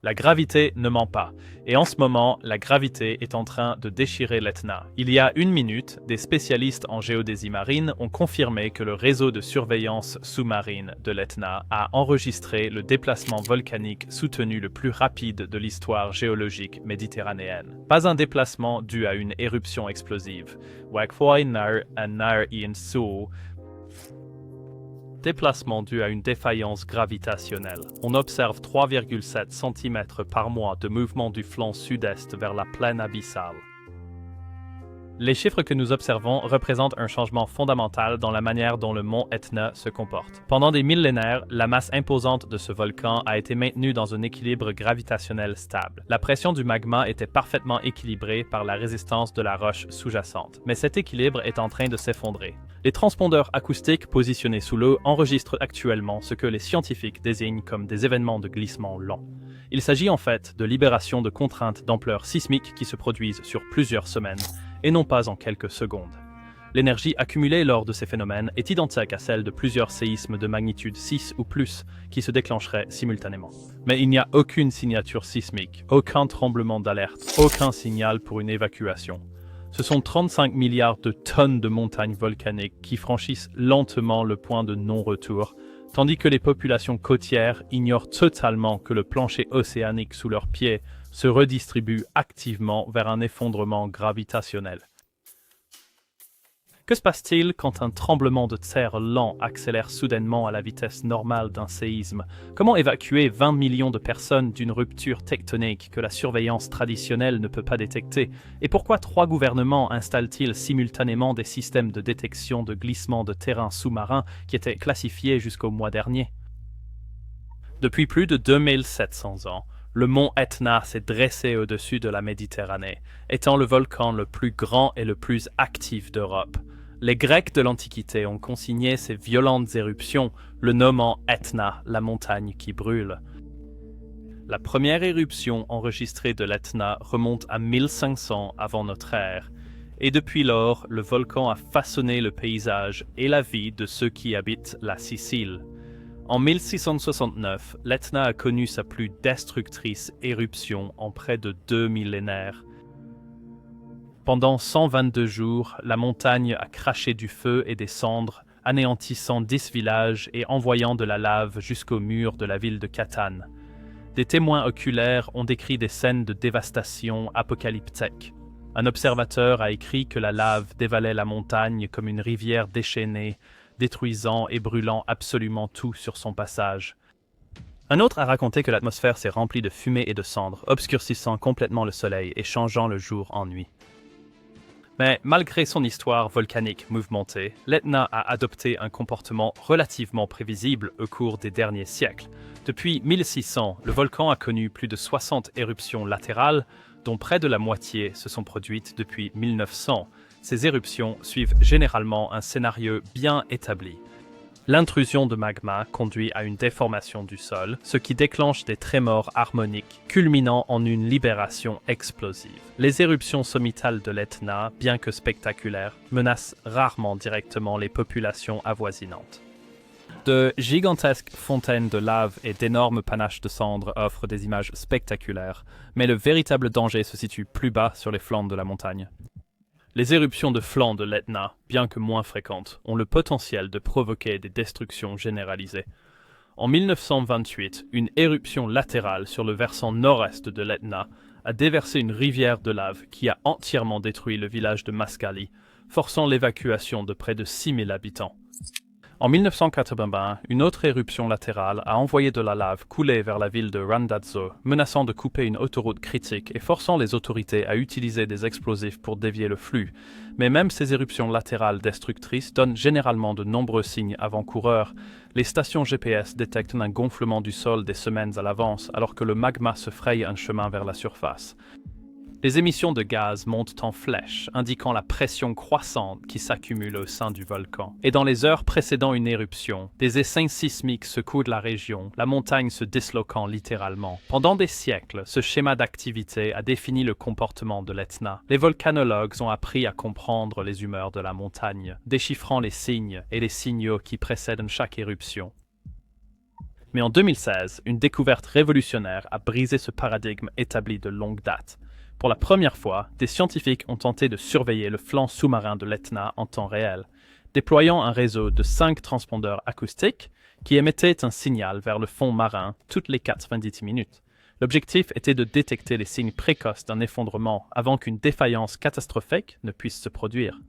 La gravité ne ment pas, et en ce moment, la gravité est en train de déchirer l'Etna. Il y a une minute, des spécialistes en géodésie marine ont confirmé que le réseau de surveillance sous-marine de l'Etna a enregistré le déplacement volcanique soutenu le plus rapide de l'histoire géologique méditerranéenne. Pas un déplacement dû à une éruption explosive. Déplacement dû à une défaillance gravitationnelle. On observe 3,7 cm par mois de mouvement du flanc sud-est vers la plaine abyssale. Les chiffres que nous observons représentent un changement fondamental dans la manière dont le mont Etna se comporte. Pendant des millénaires, la masse imposante de ce volcan a été maintenue dans un équilibre gravitationnel stable. La pression du magma était parfaitement équilibrée par la résistance de la roche sous-jacente, mais cet équilibre est en train de s'effondrer. Les transpondeurs acoustiques positionnés sous l'eau enregistrent actuellement ce que les scientifiques désignent comme des événements de glissement lent. Il s'agit en fait de libération de contraintes d'ampleur sismique qui se produisent sur plusieurs semaines, et non pas en quelques secondes. L'énergie accumulée lors de ces phénomènes est identique à celle de plusieurs séismes de magnitude 6 ou plus qui se déclencheraient simultanément. Mais il n'y a aucune signature sismique, aucun tremblement d'alerte, aucun signal pour une évacuation. Ce sont 35 milliards de tonnes de montagnes volcaniques qui franchissent lentement le point de non-retour, tandis que les populations côtières ignorent totalement que le plancher océanique sous leurs pieds se redistribue activement vers un effondrement gravitationnel. Que se passe-t-il quand un tremblement de terre lent accélère soudainement à la vitesse normale d'un séisme? Comment évacuer 20 millions de personnes d'une rupture tectonique que la surveillance traditionnelle ne peut pas détecter? Et pourquoi 3 gouvernements installent-ils simultanément des systèmes de détection de glissement de terrain sous-marin qui étaient classifiés jusqu'au mois dernier? Depuis plus de 2700 ans, le mont Etna s'est dressé au-dessus de la Méditerranée, étant le volcan le plus grand et le plus actif d'Europe. Les Grecs de l'Antiquité ont consigné ces violentes éruptions, le nommant Etna, la montagne qui brûle. La première éruption enregistrée de l'Etna remonte à 1500 avant notre ère, et depuis lors, le volcan a façonné le paysage et la vie de ceux qui habitent la Sicile. En 1669, l'Etna a connu sa plus destructrice éruption en près de 2 millénaires. Pendant 122 jours, la montagne a craché du feu et des cendres, anéantissant 10 villages et envoyant de la lave jusqu'aux murs de la ville de Catane. Des témoins oculaires ont décrit des scènes de dévastation apocalyptique. Un observateur a écrit que la lave dévalait la montagne comme une rivière déchaînée, détruisant et brûlant absolument tout sur son passage. Un autre a raconté que l'atmosphère s'est remplie de fumée et de cendres, obscurcissant complètement le soleil et changeant le jour en nuit. Mais malgré son histoire volcanique mouvementée, l'Etna a adopté un comportement relativement prévisible au cours des derniers siècles. Depuis 1600, le volcan a connu plus de 60 éruptions latérales, dont près de la moitié se sont produites depuis 1900. Ces éruptions suivent généralement un scénario bien établi. L'intrusion de magma conduit à une déformation du sol, ce qui déclenche des trémors harmoniques, culminant en une libération explosive. Les éruptions sommitales de l'Etna, bien que spectaculaires, menacent rarement directement les populations avoisinantes. De gigantesques fontaines de lave et d'énormes panaches de cendres offrent des images spectaculaires, mais le véritable danger se situe plus bas sur les flancs de la montagne. Les éruptions de flanc de l'Etna, bien que moins fréquentes, ont le potentiel de provoquer des destructions généralisées. En 1928, une éruption latérale sur le versant nord-est de l'Etna a déversé une rivière de lave qui a entièrement détruit le village de Mascali, forçant l'évacuation de près de 6000 habitants. En 1981, une autre éruption latérale a envoyé de la lave couler vers la ville de Randazzo, menaçant de couper une autoroute critique et forçant les autorités à utiliser des explosifs pour dévier le flux. Mais même ces éruptions latérales destructrices donnent généralement de nombreux signes avant-coureurs. Les stations GPS détectent un gonflement du sol des semaines à l'avance, alors que le magma se fraye un chemin vers la surface. Les émissions de gaz montent en flèche, indiquant la pression croissante qui s'accumule au sein du volcan. Et dans les heures précédant une éruption, des essaims sismiques secouent la région, la montagne se disloquant littéralement. Pendant des siècles, ce schéma d'activité a défini le comportement de l'Etna. Les volcanologues ont appris à comprendre les humeurs de la montagne, déchiffrant les signes et les signaux qui précèdent chaque éruption. Mais en 2016, une découverte révolutionnaire a brisé ce paradigme établi de longue date. Pour la première fois, des scientifiques ont tenté de surveiller le flanc sous-marin de l'Etna en temps réel, déployant un réseau de 5 transpondeurs acoustiques qui émettaient un signal vers le fond marin toutes les 90 minutes. L'objectif était de détecter les signes précoces d'un effondrement avant qu'une défaillance catastrophique ne puisse se produire.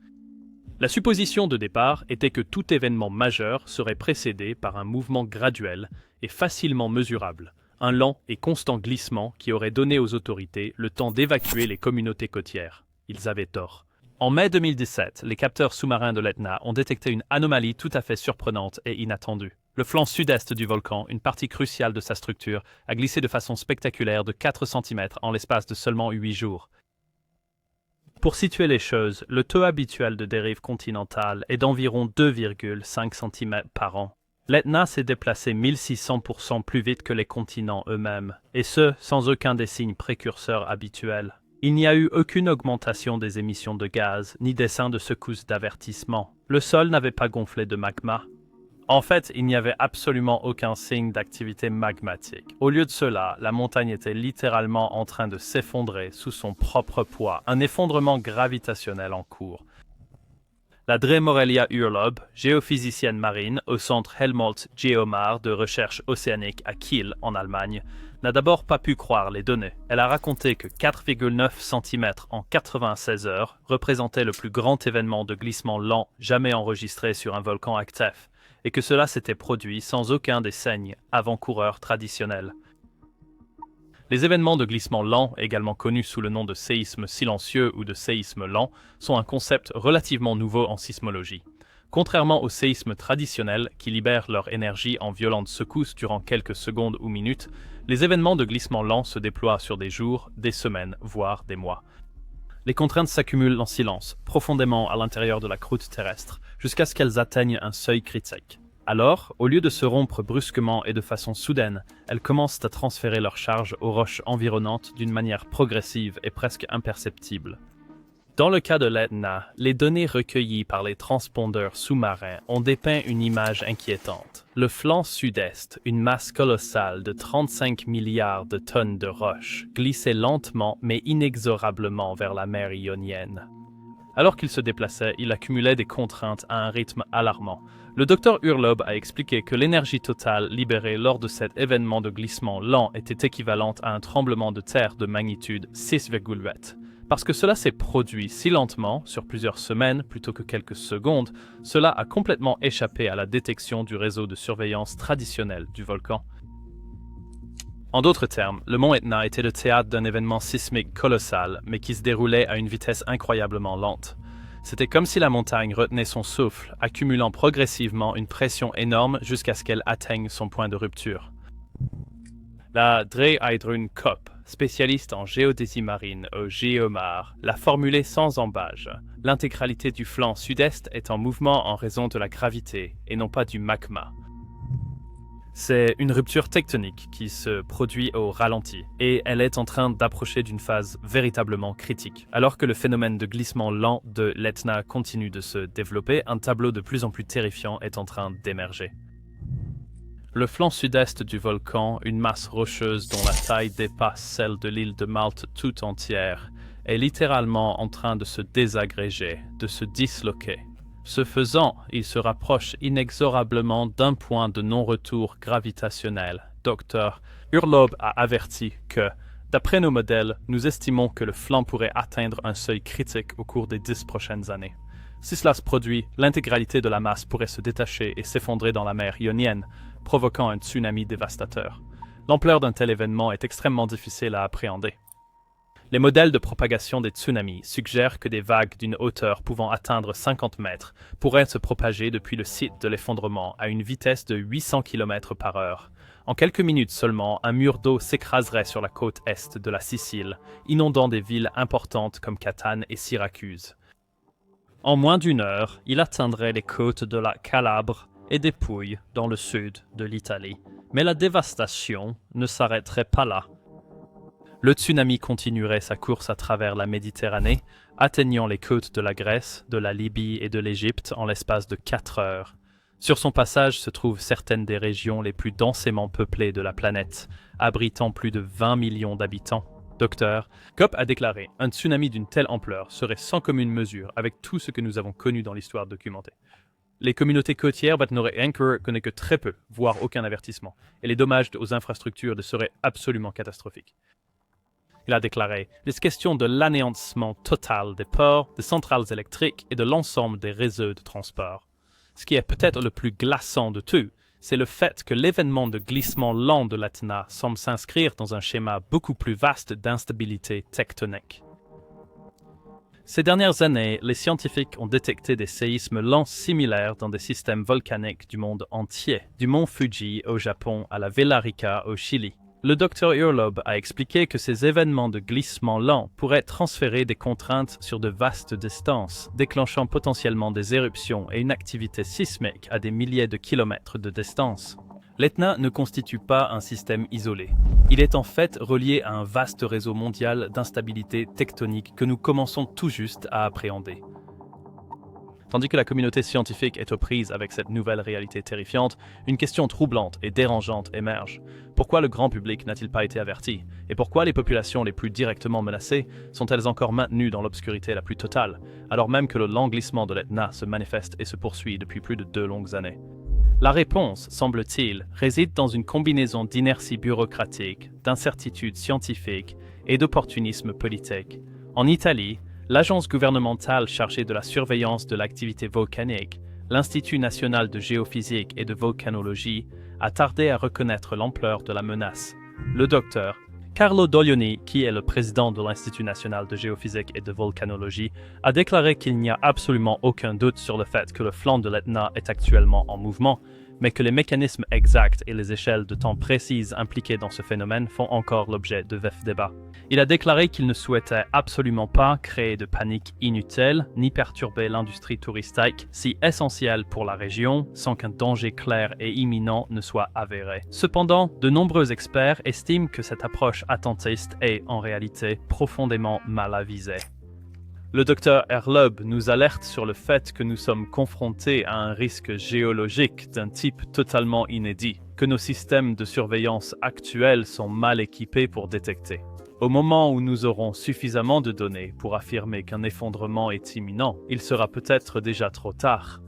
La supposition de départ était que tout événement majeur serait précédé par un mouvement graduel et facilement mesurable, un lent et constant glissement qui aurait donné aux autorités le temps d'évacuer les communautés côtières. Ils avaient tort. En mai 2017, les capteurs sous-marins de l'Etna ont détecté une anomalie tout à fait surprenante et inattendue. Le flanc sud-est du volcan, une partie cruciale de sa structure, a glissé de façon spectaculaire de 4 cm en l'espace de seulement 8 jours. Pour situer les choses, le taux habituel de dérive continentale est d'environ 2,5 cm par an. L'Etna s'est déplacé 1600% plus vite que les continents eux-mêmes, et ce, sans aucun des signes précurseurs habituels. Il n'y a eu aucune augmentation des émissions de gaz, ni dessin de secousses d'avertissement. Le sol n'avait pas gonflé de magma. En fait, il n'y avait absolument aucun signe d'activité magmatique. Au lieu de cela, la montagne était littéralement en train de s'effondrer sous son propre poids, un effondrement gravitationnel en cours. La Drey-Morelia Urlaub, géophysicienne marine au centre Helmholtz Geomar de recherche océanique à Kiel, en Allemagne, n'a d'abord pas pu croire les données. Elle a raconté que 4,9 cm en 96 heures représentait le plus grand événement de glissement lent jamais enregistré sur un volcan actif, et que cela s'était produit sans aucun des signes avant-coureurs traditionnels. Les événements de glissement lent, également connus sous le nom de séisme silencieux ou de séisme lent, sont un concept relativement nouveau en sismologie. Contrairement aux séismes traditionnels qui libèrent leur énergie en violentes secousses durant quelques secondes ou minutes, les événements de glissement lent se déploient sur des jours, des semaines, voire des mois. Les contraintes s'accumulent en silence, profondément à l'intérieur de la croûte terrestre, jusqu'à ce qu'elles atteignent un seuil critique. Alors, au lieu de se rompre brusquement et de façon soudaine, elles commencent à transférer leur charge aux roches environnantes d'une manière progressive et presque imperceptible. Dans le cas de l'Etna, les données recueillies par les transpondeurs sous-marins ont dépeint une image inquiétante. Le flanc sud-est, une masse colossale de 35 milliards de tonnes de roches, glissait lentement mais inexorablement vers la mer Ionienne. Alors qu'il se déplaçait, il accumulait des contraintes à un rythme alarmant. Le docteur Urlaub a expliqué que l'énergie totale libérée lors de cet événement de glissement lent était équivalente à un tremblement de terre de magnitude 6,8. Parce que cela s'est produit si lentement, sur plusieurs semaines plutôt que quelques secondes, cela a complètement échappé à la détection du réseau de surveillance traditionnel du volcan. En d'autres termes, le mont Etna était le théâtre d'un événement sismique colossal, mais qui se déroulait à une vitesse incroyablement lente. C'était comme si la montagne retenait son souffle, accumulant progressivement une pression énorme jusqu'à ce qu'elle atteigne son point de rupture. La Drey Heidrun Kopp, spécialiste en géodésie marine au Geomar, l'a formulé sans embâge. L'intégralité du flanc sud-est est en mouvement en raison de la gravité et non pas du magma. C'est une rupture tectonique qui se produit au ralenti, et elle est en train d'approcher d'une phase véritablement critique. Alors que le phénomène de glissement lent de l'Etna continue de se développer, un tableau de plus en plus terrifiant est en train d'émerger. Le flanc sud-est du volcan, une masse rocheuse dont la taille dépasse celle de l'île de Malte tout entière, est littéralement en train de se désagréger, de se disloquer. Ce faisant, il se rapproche inexorablement d'un point de non-retour gravitationnel. Dr. Urlaub a averti que, d'après nos modèles, nous estimons que le flanc pourrait atteindre un seuil critique au cours des 10 prochaines années. Si cela se produit, l'intégralité de la masse pourrait se détacher et s'effondrer dans la mer Ionienne, provoquant un tsunami dévastateur. L'ampleur d'un tel événement est extrêmement difficile à appréhender. Les modèles de propagation des tsunamis suggèrent que des vagues d'une hauteur pouvant atteindre 50 mètres pourraient se propager depuis le site de l'effondrement à une vitesse de 800 km par heure. En quelques minutes seulement, un mur d'eau s'écraserait sur la côte est de la Sicile, inondant des villes importantes comme Catane et Syracuse. En moins d'une heure, il atteindrait les côtes de la Calabre et des Pouilles dans le sud de l'Italie. Mais la dévastation ne s'arrêterait pas là. Le tsunami continuerait sa course à travers la Méditerranée, atteignant les côtes de la Grèce, de la Libye et de l'Égypte en l'espace de 4 heures. Sur son passage se trouvent certaines des régions les plus densément peuplées de la planète, abritant plus de 20 millions d'habitants. Docteur Kopp a déclaré « Un tsunami d'une telle ampleur serait sans commune mesure avec tout ce que nous avons connu dans l'histoire documentée. Les communautés côtières n'auraient connu que très peu, voire aucun avertissement, et les dommages aux infrastructures seraient absolument catastrophiques. » Il a déclaré « Il est question de l'anéantissement total des ports, des centrales électriques et de l'ensemble des réseaux de transport. Ce qui est peut-être le plus glaçant de tout, c'est le fait que l'événement de glissement lent de l'Etna semble s'inscrire dans un schéma beaucoup plus vaste d'instabilité tectonique. Ces dernières années, les scientifiques ont détecté des séismes lents similaires dans des systèmes volcaniques du monde entier, du mont Fuji au Japon à la Villarrica au Chili. Le Dr Urlaub a expliqué que ces événements de glissement lent pourraient transférer des contraintes sur de vastes distances, déclenchant potentiellement des éruptions et une activité sismique à des milliers de kilomètres de distance. L'Etna ne constitue pas un système isolé. Il est en fait relié à un vaste réseau mondial d'instabilité tectonique que nous commençons tout juste à appréhender. Tandis que la communauté scientifique est aux prises avec cette nouvelle réalité terrifiante, une question troublante et dérangeante émerge. Pourquoi le grand public n'a-t-il pas été averti? Et pourquoi les populations les plus directement menacées sont-elles encore maintenues dans l'obscurité la plus totale, alors même que le lent glissement de l'Etna se manifeste et se poursuit depuis plus de 2 longues années? La réponse, semble-t-il, réside dans une combinaison d'inertie bureaucratique, d'incertitude scientifique et d'opportunisme politique. En Italie, l'agence gouvernementale chargée de la surveillance de l'activité volcanique, l'Institut national de géophysique et de volcanologie, a tardé à reconnaître l'ampleur de la menace. Le docteur Carlo Doglioni, qui est le président de l'Institut national de géophysique et de volcanologie, a déclaré qu'il n'y a absolument aucun doute sur le fait que le flanc de l'Etna est actuellement en mouvement, mais que les mécanismes exacts et les échelles de temps précises impliquées dans ce phénomène font encore l'objet de vifs débats. Il a déclaré qu'il ne souhaitait absolument pas créer de panique inutile, ni perturber l'industrie touristique, si essentielle pour la région, sans qu'un danger clair et imminent ne soit avéré. Cependant, de nombreux experts estiment que cette approche attentiste est, en réalité, profondément mal avisée. Le Dr Urlaub nous alerte sur le fait que nous sommes confrontés à un risque géologique d'un type totalement inédit, que nos systèmes de surveillance actuels sont mal équipés pour détecter. Au moment où nous aurons suffisamment de données pour affirmer qu'un effondrement est imminent, il sera peut-être déjà trop tard.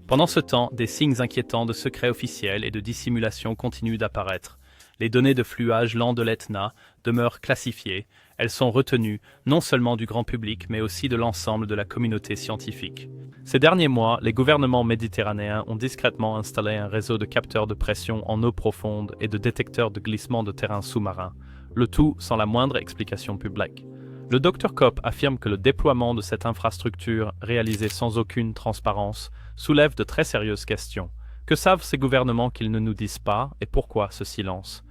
Pendant ce temps, des signes inquiétants de secret officiel et de dissimulation continuent d'apparaître. Les données de fluage lent de l'Etna demeurent classifiées. Elles sont retenues non seulement du grand public, mais aussi de l'ensemble de la communauté scientifique. Ces derniers mois, les gouvernements méditerranéens ont discrètement installé un réseau de capteurs de pression en eau profonde et de détecteurs de glissement de terrain sous-marin, le tout sans la moindre explication publique. Le Dr Kopp affirme que le déploiement de cette infrastructure, réalisé sans aucune transparence, soulève de très sérieuses questions. Que savent ces gouvernements qu'ils ne nous disent pas, et pourquoi ce silence?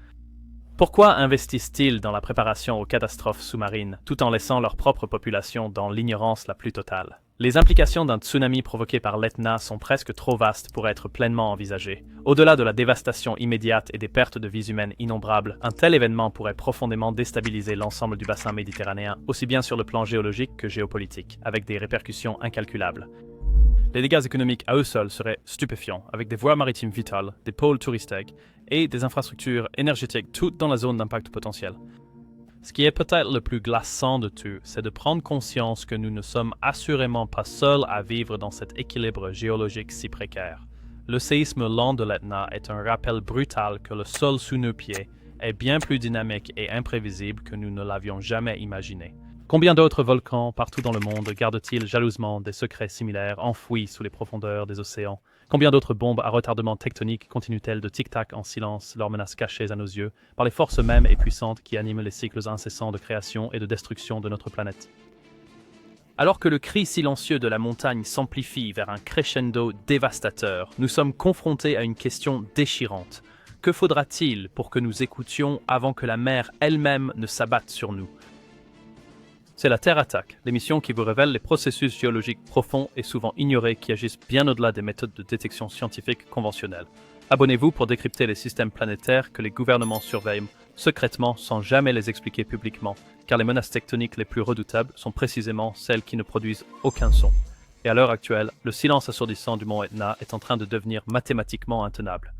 Pourquoi investissent-ils dans la préparation aux catastrophes sous-marines, tout en laissant leur propre population dans l'ignorance la plus totale? Les implications d'un tsunami provoqué par l'Etna sont presque trop vastes pour être pleinement envisagées. Au-delà de la dévastation immédiate et des pertes de vies humaines innombrables, un tel événement pourrait profondément déstabiliser l'ensemble du bassin méditerranéen, aussi bien sur le plan géologique que géopolitique, avec des répercussions incalculables. Les dégâts économiques à eux seuls seraient stupéfiants, avec des voies maritimes vitales, des pôles touristiques et des infrastructures énergétiques toutes dans la zone d'impact potentiel. Ce qui est peut-être le plus glaçant de tout, c'est de prendre conscience que nous ne sommes assurément pas seuls à vivre dans cet équilibre géologique si précaire. Le séisme lent de l'Etna est un rappel brutal que le sol sous nos pieds est bien plus dynamique et imprévisible que nous ne l'avions jamais imaginé. Combien d'autres volcans partout dans le monde gardent-ils jalousement des secrets similaires enfouis sous les profondeurs des océans? Combien d'autres bombes à retardement tectonique continuent-elles de tic-tac en silence, leurs menaces cachées à nos yeux, par les forces mêmes et puissantes qui animent les cycles incessants de création et de destruction de notre planète? Alors que le cri silencieux de la montagne s'amplifie vers un crescendo dévastateur, nous sommes confrontés à une question déchirante. Que faudra-t-il pour que nous écoutions avant que la mer elle-même ne s'abatte sur nous? C'est la Terre Attaque, l'émission qui vous révèle les processus géologiques profonds et souvent ignorés qui agissent bien au-delà des méthodes de détection scientifiques conventionnelles. Abonnez-vous pour décrypter les systèmes planétaires que les gouvernements surveillent secrètement sans jamais les expliquer publiquement, car les menaces tectoniques les plus redoutables sont précisément celles qui ne produisent aucun son. Et à l'heure actuelle, le silence assourdissant du mont Etna est en train de devenir mathématiquement intenable.